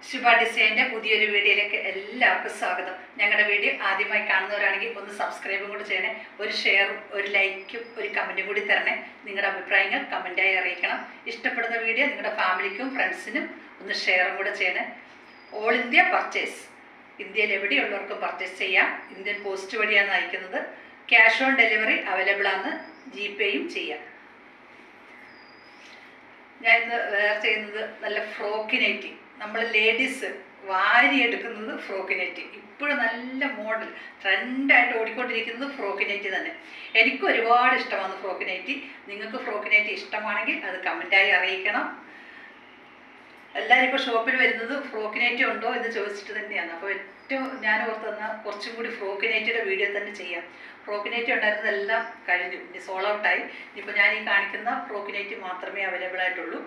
ശുഭ ഡിസൈൻ്റെ പുതിയൊരു വീഡിയോയിലേക്ക് എല്ലാവർക്കും സ്വാഗതം. ഞങ്ങളുടെ വീഡിയോ ആദ്യമായി കാണുന്നവരാണെങ്കിൽ ഒന്ന് സബ്സ്ക്രൈബും കൂടി ചെയ്യണേ, ഒരു ഷെയറും ഒരു ലൈക്കും ഒരു കമൻറ്റും കൂടി തരണേ. നിങ്ങളുടെ അഭിപ്രായങ്ങൾ കമൻറ്റായി അറിയിക്കണം. ഇഷ്ടപ്പെടുന്ന വീഡിയോ നിങ്ങളുടെ ഫാമിലിക്കും ഫ്രണ്ട്സിനും ഒന്ന് ഷെയറും കൂടെ ചെയ്യണേ. ഓൾ ഇന്ത്യ പർച്ചേസ്, ഇന്ത്യയിൽ എവിടെയുള്ളവർക്കും പർച്ചേസ് ചെയ്യാം. ഇന്ത്യൻ പോസ്റ്റ് വഴിയാണ് അയക്കുന്നത്. ക്യാഷ് ഓൺ ഡെലിവറി അവൈലബിൾ ആണ്, ജിപേയും ചെയ്യാം. ഞാൻ ഇന്ന് വേറെ ചെയ്യുന്നത് നല്ല ഫ്രോക്ക് നൈറ്റി. നമ്മൾ ലേഡീസ് വാരിയെടുക്കുന്നത് ഫ്രോക്ക് നൈറ്റി. ഇപ്പോഴും നല്ല മോഡൽ ട്രെൻഡായിട്ട് ഓടിക്കൊണ്ടിരിക്കുന്നത് ഫ്രോക്ക് നൈറ്റി തന്നെ. എനിക്ക് ഒരുപാട് ഇഷ്ടമാണ് ഫ്രോക്ക് നൈറ്റി. നിങ്ങൾക്ക് ഫ്രോക്ക് നൈറ്റി ഇഷ്ടമാണെങ്കിൽ അത് കമൻറ്റായി അറിയിക്കണം. എല്ലാവരും ഇപ്പോൾ ഷോപ്പിൽ വരുന്നത് ഫ്രോക്ക് നൈറ്റി ഉണ്ടോ എന്ന് ചോദിച്ചിട്ട് തന്നെയാണ്. അപ്പോൾ ഏറ്റവും ഞാൻ ഓർത്ത് തന്നാൽ കുറച്ചും കൂടി ഫ്രോക്ക് നൈറ്റിയുടെ വീഡിയോ തന്നെ ചെയ്യാം. ഫ്രോക്ക് നൈറ്റി ഉണ്ടായിരുന്നതെല്ലാം കഴിഞ്ഞു, ഇനി സോൾ ഔട്ടായി. ഇനിയിപ്പോൾ ഞാൻ ഈ കാണിക്കുന്ന ഫ്രോക്ക് നൈറ്റി മാത്രമേ അവൈലബിൾ ആയിട്ടുള്ളൂ.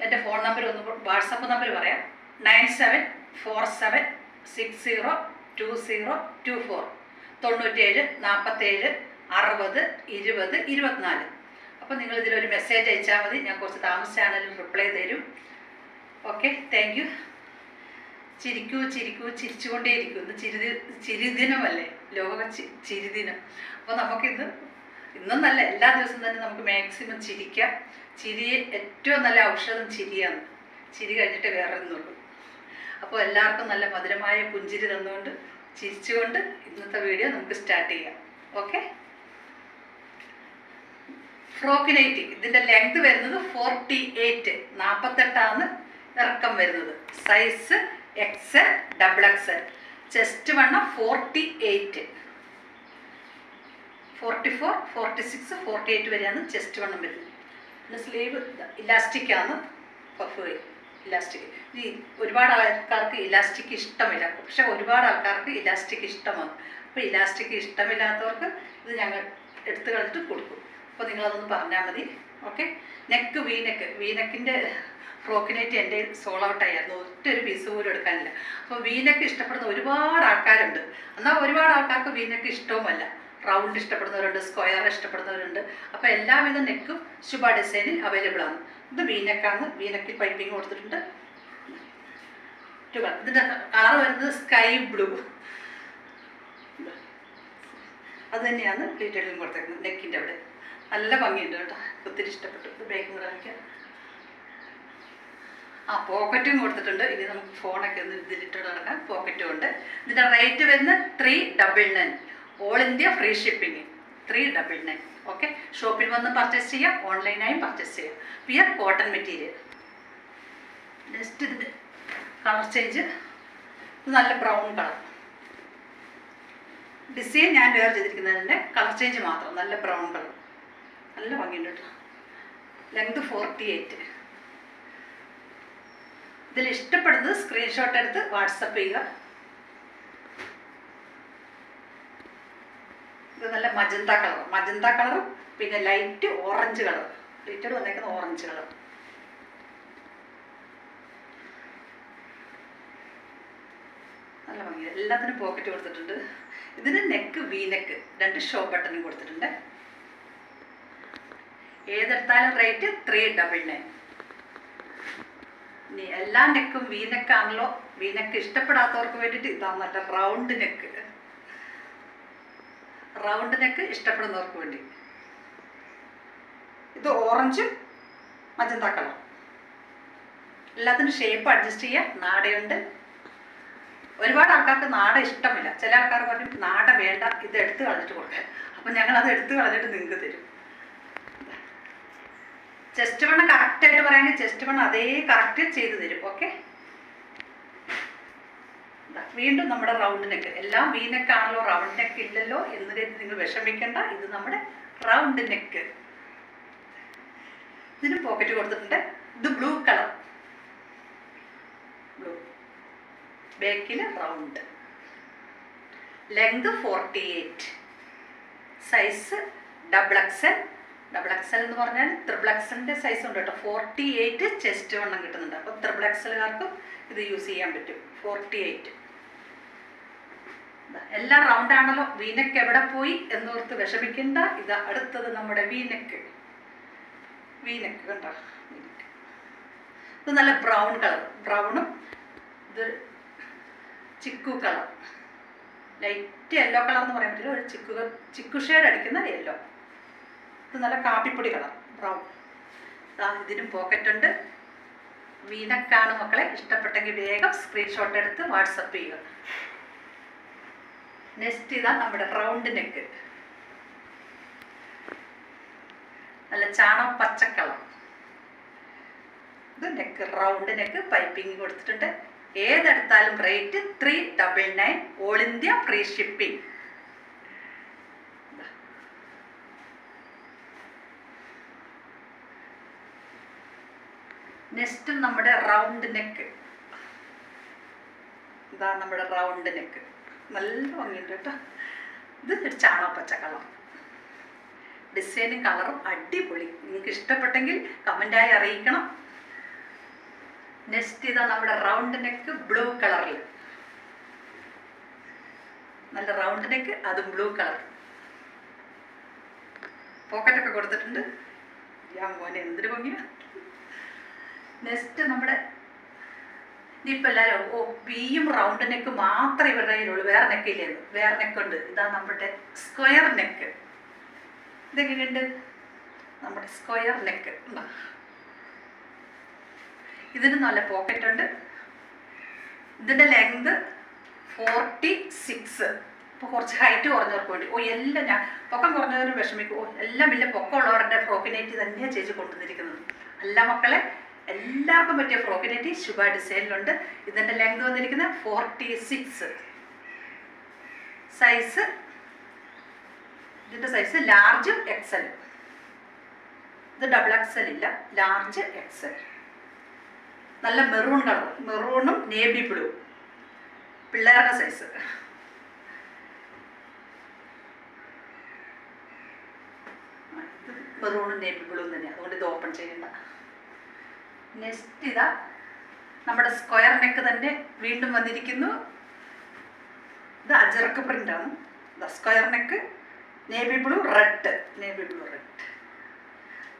എൻ്റെ ഫോൺ നമ്പർ വാട്സപ്പ് നമ്പർ പറയാം: 9747602024 97 47 60 20 24. അപ്പോൾ നിങ്ങൾ ഇതിലൊരു മെസ്സേജ് അയച്ചാൽ മതി. ഞാൻ കുറച്ച് താമസിച്ചാണെങ്കിലും റിപ്ലൈ തരും. Okay, thank you. ചിരിക്കൂ ചിരിക്കൂ ചിരിച്ചുകൊണ്ടേയിരിക്കും. ഇന്ന് ചിരിദിനമല്ലേ, ലോക ചിരിദിനം. അപ്പോൾ ഇന്നും നല്ല എല്ലാ ദിവസവും തന്നെ നമുക്ക് മാക്സിമം ചിരിക്കാം. ചിരി ഏറ്റവും നല്ല ഔഷധം ചിരിയാണ്. ചിരി കഴിഞ്ഞിട്ട് വേറെ ഒന്നുള്ളൂ. അപ്പോൾ എല്ലാവർക്കും നല്ല മധുരമായ പുഞ്ചിരി തന്നുകൊണ്ട് ചിരിച്ചുകൊണ്ട് ഇന്നത്തെ വീഡിയോ നമുക്ക് സ്റ്റാർട്ട് ചെയ്യാം. ഓക്കെ, ഫ്രോക്ക് നൈറ്റി ഇതിൻ്റെ ലെങ്ത് വരുന്നത് 48, 48 ഇറക്കം വരുന്നത്. Size XL, XXL. ചെസ്റ്റ് വണ്ണം 48, 44, 46, 48 വരെയാണ് ചെസ്റ്റ് വണ്ണം വരുന്നത്. പിന്നെ സ്ലീവ് ഇലാസ്റ്റിക്കാണ്, പഫ് ഇലാസ്റ്റിക്. ഈ ഒരുപാട് ആൾക്കാർക്ക് ഇലാസ്റ്റിക് ഇഷ്ടമില്ല, പക്ഷെ ഒരുപാട് ആൾക്കാർക്ക് ഇലാസ്റ്റിക് ഇഷ്ടമാണ്. അപ്പോൾ ഇലാസ്റ്റിക് ഇഷ്ടമില്ലാത്തവർക്ക് ഇത് ഞങ്ങൾ എടുത്തു കളഞ്ഞിട്ട് കൊടുക്കും. അപ്പോൾ നിങ്ങളതൊന്ന് പറഞ്ഞാൽ മതി. ഓക്കെ, നെക്ക് വീനെക്കിൻ്റെ ഫ്രോക്ക് നൈറ്റി എൻ്റെ സോൾ ഔട്ടായിരുന്നു. ഒറ്റൊരു പീസ് പോലും എടുക്കാനില്ല. അപ്പോൾ വീനെക്ക് ഇഷ്ടപ്പെടുന്ന ഒരുപാട് ആൾക്കാരുണ്ട്. എന്നാൽ ഒരുപാട് ആൾക്കാർക്ക് വീനെക്ക് ഇഷ്ടവുമല്ല. റൗണ്ട് ഇഷ്ടപ്പെടുന്നവരുണ്ട്, സ്ക്വയർ ഇഷ്ടപ്പെടുന്നവരുണ്ട്. അപ്പോൾ എല്ലാവിധ നെക്കും ശുഭ ഡിസൈനിൽ അവൈലബിൾ ആണ്. ഇത് വീനെക്കാണ്, വീനെക്കിൽ പൈപ്പിംഗ് കൊടുത്തിട്ടുണ്ട്. ഇതിൻ്റെ കളർ വരുന്നത് സ്കൈ ബ്ലൂ. അത് തന്നെയാണ് പ്ലീറ്റഡിലും കൊടുത്തേക്കുന്നത്. നെക്കിൻ്റെ അവിടെ നല്ല ഭംഗിയുണ്ട് കേട്ടോ, ഒത്തിരി ഇഷ്ടപ്പെട്ടു. ഇത് ബാക്കിൽ കാണിക്കാം. പോക്കറ്റും കൊടുത്തിട്ടുണ്ട്. ഇനി നമുക്ക് ഫോണൊക്കെ ഒന്ന് ഇതിലിട്ട് നടക്കാം. പോക്കറ്റും ഉണ്ട്. ഇതിൻ്റെ റേറ്റ് വരുന്നത് 399. All India free shipping 399. Okay, ഷോപ്പിൽ വന്ന് പർച്ചേസ് ചെയ്യാം, ഓൺലൈനായും പർച്ചേസ് ചെയ്യാം. Peer cotton material. നെക്സ്റ്റ് ഇതിൻ്റെ കളർ ചേഞ്ച്, ഇത് നല്ല ബ്രൗൺ കളർ. ഡിസൈൻ ഞാൻ വേറെ ചെയ്തിരിക്കുന്നതിൻ്റെ കളർ ചേഞ്ച് മാത്രം. നല്ല ബ്രൗൺ കളർ, നല്ല ഭംഗിയുണ്ട് കേട്ടോ. ലെങ്ത് 48. ഇതിൽ ഇഷ്ടപ്പെടുന്നത് സ്ക്രീൻഷോട്ട് എടുത്ത് വാട്സപ്പ് ചെയ്യുക. ഇത് നല്ല മജന്ത കളറും പിന്നെ ലൈറ്റ് ഓറഞ്ച് കളർ. ലൈറ്റോട് വന്നേക്കുന്ന ഓറഞ്ച് കളർ. നല്ല ഭംഗി. എല്ലാത്തിനും പോക്കറ്റ് കൊടുത്തിട്ടുണ്ട്. ഇതിന് നെക്ക് വീനെക്ക് 2 ഷോ ബട്ടണും കൊടുത്തിട്ടുണ്ട്. ഏതെടുത്താലും റേറ്റ് 399. ഇനി എല്ലാ നെക്കും വീനെക്കാണല്ലോ. വീനെക്ക് ഇഷ്ടപ്പെടാത്തവർക്ക് വേണ്ടിയിട്ട് ഇതാണ് നല്ല റൗണ്ട് നെക്ക്. റൗണ്ട് നെക്ക് ഇഷ്ടപ്പെടുന്നവർക്ക് വേണ്ടി ഇത് ഓറഞ്ചും മജന്ത കളർ. എല്ലാത്തിനും ഷേപ്പ് അഡ്ജസ്റ്റ് ചെയ്യാം. നാടയുണ്ട്. ഒരുപാട് ആൾക്കാർക്ക് നാട ഇഷ്ടമില്ല. ചില ആൾക്കാർ പറയും നാട വേണ്ട, ഇത് എടുത്ത് കളഞ്ഞിട്ട് കൊടുക്കാൻ. അപ്പം ഞങ്ങളത് എടുത്ത് കളഞ്ഞിട്ട് നിങ്ങൾക്ക് തരും. ചെസ്റ്റ് വണ്ണം കറക്റ്റായിട്ട് പറയുകയാണെങ്കിൽ ചെസ്റ്റ് വണ്ണം അതേ കറക്റ്റ് ചെയ്ത് തരും. ഓക്കെ, വീണ്ടും നമ്മുടെ റൗണ്ട് നെക്ക്. എല്ലാം വി നെക്കാണല്ലോ, റൗണ്ട് നെക്ക് ഇല്ലല്ലോ എന്ന് കരുതി നിങ്ങൾ വിഷമിക്കേണ്ട. ഇത് നമ്മുടെ റൗണ്ട് നെക്ക്. ഇതിന് പോക്കറ്റ് കൊടുത്തിട്ടുണ്ട്. ഇത് ബ്ലൂ കളർ, ബ്ലൂ. ബാക്കിൽ round. Length 48. Size XXL. XXL എന്ന് പറഞ്ഞാൽ XXLൻ്റെ സൈസ് ഉണ്ട് കേട്ടോ. 48 ചെസ്റ്റ് വണ്ണം കിട്ടുന്നുണ്ട്. അപ്പോൾ XXLകാർക്കും ഇത് യൂസ് ചെയ്യാൻ പറ്റും. 48. എല്ലാം റൗണ്ട് ആണല്ലോ. വീനെക്ക് എവിടെ പോയി എന്നോർത്ത് വിഷമിക്കണ്ട. ഇത് അടുത്തത് നമ്മുടെ വീനെക്ക് കണ്ടോ. ഇത് നല്ല ബ്രൗൺ കളർ, ബ്രൗണും ഇത് chikoo colour, light yellow colour എന്ന് പറയാൻ പറ്റില്ല, ഒരു ചിക്കു ഷെയ്ഡ് അടിക്കുന്ന യെല്ലോ. ഇത് നല്ല കാപ്പിപ്പൊടി കളർ, ബ്രൗൺ. ഇതിനും പോക്കറ്റ് ഉണ്ട്. വീനക്കാണ് മക്കളെ. ഇഷ്ടപ്പെട്ടെങ്കിൽ വേഗം സ്ക്രീൻഷോട്ട് എടുത്ത് വാട്സപ്പ് ചെയ്യുക. നെക്സ്റ്റ് ഇതാ നമ്മുടെ റൗണ്ട് നെക്ക്, നല്ല ചാണകം പച്ച കളർ. ഇത് നെക്ക്, റൗണ്ട് നെക്ക്, പൈപ്പിംഗ് കൊടുത്തിട്ടുണ്ട്. ഏതെടുത്താലും rate 399, all India free shipping. Next നമ്മുടെ റൗണ്ട് നെക്ക്. ഇതാ നമ്മുടെ റൗണ്ട് നെക്ക്, നല്ല ഭംഗിയുണ്ട് കേട്ടോ. ഇത് ചാണകപ്പച്ച കളർ, ഡിസൈനും കളറും അടിപൊളി. നിങ്ങൾക്ക് ഇഷ്ടപ്പെട്ടെങ്കിൽ കമൻ്റായി അറിയിക്കണം. നെക്സ്റ്റ് ഇതാ നമ്മുടെ റൗണ്ട് നെക്ക്, ബ്ലൂ കളറിൽ. നല്ല റൗണ്ട് നെക്ക്, അതും ബ്ലൂ കളർ. പോക്കറ്റൊക്കെ കൊടുത്തിട്ടുണ്ട്. ഞാൻ മോനെ എന്തൊരു ഭംഗിയാ. നെക്സ്റ്റ് നമ്മുടെ ഇനിയിപ്പോൾ എല്ലാവരും ബിയും റൗണ്ട് നെക്ക് മാത്രമേ ഇവരുടെ കയ്യിലുള്ളൂ, വേറെ നെക്കില്ലായിരുന്നു. വേറെ നെക്കുണ്ട്. ഇതാ നമ്മുടെ സ്ക്വയർ നെക്ക്. ഇതെങ്ങനെയുണ്ട്? നമ്മുടെ സ്ക്വയർ നെക്ക്. ഇതിന് നല്ല പോക്കറ്റ് ഉണ്ട്. ഇതിൻ്റെ ലെങ്ത് 46. ഇപ്പോൾ കുറച്ച് ഹൈറ്റ് കുറഞ്ഞവർക്ക് വേണ്ടി. എല്ലാം ഞാൻ പൊക്കം കുറഞ്ഞവർ വിഷമിക്കും. എല്ലാം വലിയ പൊക്കമുള്ളവരുടെ ഫ്രോക്ക് നൈറ്റി തന്നെയാണ് ചേച്ചി കൊണ്ടുവന്നിരിക്കുന്നത്. അല്ല മക്കളെ, എല്ലാവർക്കും പറ്റിയ ഫ്രോക്ക് നൈറ്റി ശുഭ ഡിസൈനിലുണ്ട്. ഇതിൻ്റെ ലെങ്ത് വന്നിരിക്കുന്നത് 46. സൈസ്, ഇതിൻ്റെ സൈസ് ലാർജ് എക്സൽ. ഇത് ഡബിൾ എക്സൽ ഇല്ല, ലാർജ് എക്സൽ. നല്ല മെറൂൺ കളർ, മെറൂണും നേവി ബ്ലൂ, പിള്ളേരുടെ സൈസ്. മെറൂണും നേവി ബ്ലൂ തന്നെയാണ്, അതുകൊണ്ട് ഇത് ഓപ്പൺ ചെയ്യണ്ട. നെക്സ്റ്റ് ഇതാ നമ്മുടെ സ്ക്വയർ നെക്ക് തന്നെ വീണ്ടും വന്നിരിക്കുന്നു. ഇത് അജറക്ക് പ്രിൻ്റാണ്. Square neck, navy blue red, navy blue red.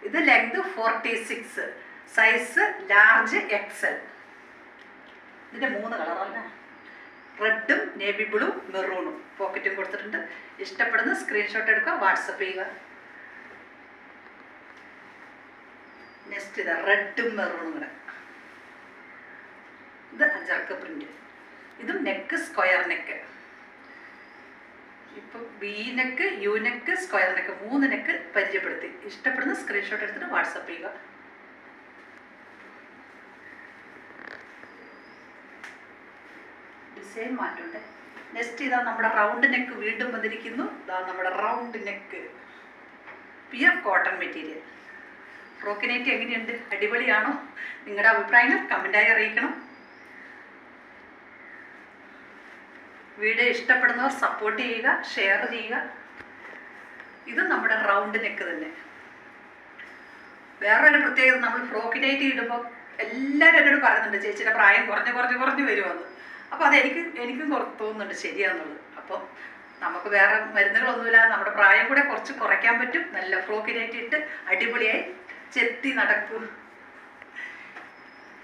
ഇത് ലെങ്ത് 46, സൈസ് ലാർജ് എക്സൽ. ഇതിൻ്റെ 3 കളറല്ല, റെഡും നേവി ബ്ലൂ മെറൂണും. പോക്കറ്റും കൊടുത്തിട്ടുണ്ട്. ഇഷ്ടപ്പെടുന്ന സ്ക്രീൻഷോട്ട് എടുക്കുക, വാട്സപ്പ് ചെയ്യുക. നെക്സ്റ്റ് ഇതാ റെഡും മെറൂണും കൂടെ. ഇത് അജർക്ക് പ്രിന്റ്. ഇതും നെക്ക് സ്ക്വയർ നെക്ക്. ഇപ്പം B neck, U neck, square neck, 3 neck പരിചയപ്പെടുത്തി. ഇഷ്ടപ്പെടുന്ന സ്ക്രീൻഷോട്ട് എടുത്തിട്ട് വാട്സപ്പ് ചെയ്യുക. ഡിസൈൻ മാറ്റുണ്ട്. നെക്സ്റ്റ് ഇതാ നമ്മുടെ റൗണ്ട് നെക്ക് വീണ്ടും വന്നിരിക്കുന്നു. ഇതാ നമ്മുടെ round neck, pure cotton material. Frock nightie എങ്ങനെയുണ്ട്? അടിപൊളിയാണോ? നിങ്ങളുടെ അഭിപ്രായങ്ങൾ കമൻ്റായി അറിയിക്കണം. വീഡിയോ ഇഷ്ടപ്പെടുന്നവർ സപ്പോർട്ട് ചെയ്യുക, ഷെയർ ചെയ്യുക. ഇത് നമ്മുടെ റൗണ്ട് നെക്ക് തന്നെ. വേറൊരു പ്രത്യേകത, നമ്മൾ ഫ്രോക്ക് നൈറ്റി ഇടുമ്പോൾ എല്ലാവരും എന്നോട് പറയുന്നുണ്ട് ചേച്ചിയുടെ പ്രായം കുറഞ്ഞ് വരുമെന്ന്. അപ്പോൾ എനിക്കും തോന്നുന്നുണ്ട് ശരിയാണെന്നുള്ളത്. അപ്പം നമുക്ക് വേറെ മരുന്നുകളൊന്നുമില്ലാതെ നമ്മുടെ പ്രായം കൂടെ കുറച്ച് കുറയ്ക്കാൻ പറ്റും. നല്ല ഫ്രോക്ക് നൈറ്റി ഇട്ട് അടിപൊളിയായി ചെത്തി നടക്കും.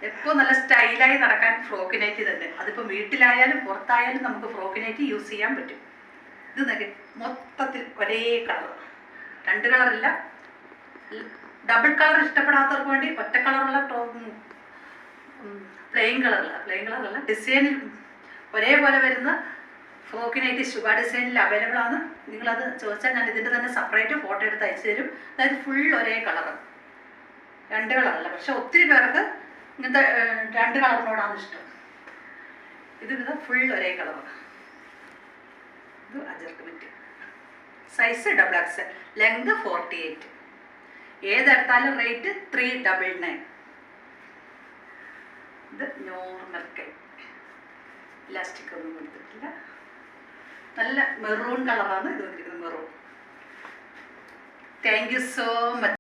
എപ്പോൾ നല്ല സ്റ്റൈലായി നടക്കാൻ ഫ്രോക്ക് നൈറ്റി തന്നെ. അതിപ്പോൾ വീട്ടിലായാലും പുറത്തായാലും നമുക്ക് ഫ്രോക്ക് നൈറ്റി യൂസ് ചെയ്യാൻ പറ്റും. ഇത് നോക്കി, മൊത്തത്തിൽ ഒരേ കളർ, 2 കളറില്ല. ഡബിൾ കളർ ഇഷ്ടപ്പെടാത്തവർക്ക് വേണ്ടി ഒറ്റ കളറുള്ള പ്ലെയിൻ കളറല്ല, ഡിസൈനിൽ ഒരേപോലെ വരുന്ന ഫ്രോക്ക് നൈറ്റി ശുഭ ഡിസൈനിൽ അവൈലബിൾ ആണ്. നിങ്ങളത് ചോദിച്ചാൽ ഞാൻ ഇതിൻ്റെ തന്നെ സെപ്പറേറ്റ് ഫോട്ടോ എടുത്ത് അയച്ചു തരും. അതായത് ഫുൾ ഒരേ കളറ്, 2 കളറല്ല. പക്ഷെ ഒത്തിരി പേർക്ക് ഇങ്ങനത്തെ 2 കളറിനോടാണ് ഇഷ്ടം. ഇത് ഫുൾ ഒരേ കളറാണ്. ഇത് അജർക്ക് മെറ്റ്, സൈസ് ഡബിൾ എക്സൽ, ലെങ്ത് 48. ഏതെടുത്താലും റേറ്റ് 399. ഇത് നോർമൽ കൈ, ഇലാസ്റ്റിക് ഒന്നും കൊടുത്തിട്ടില്ല. നല്ല മെറൂൺ കളറാണ് ഇത് വന്നിരിക്കുന്നത്, maroon. Thank you so much.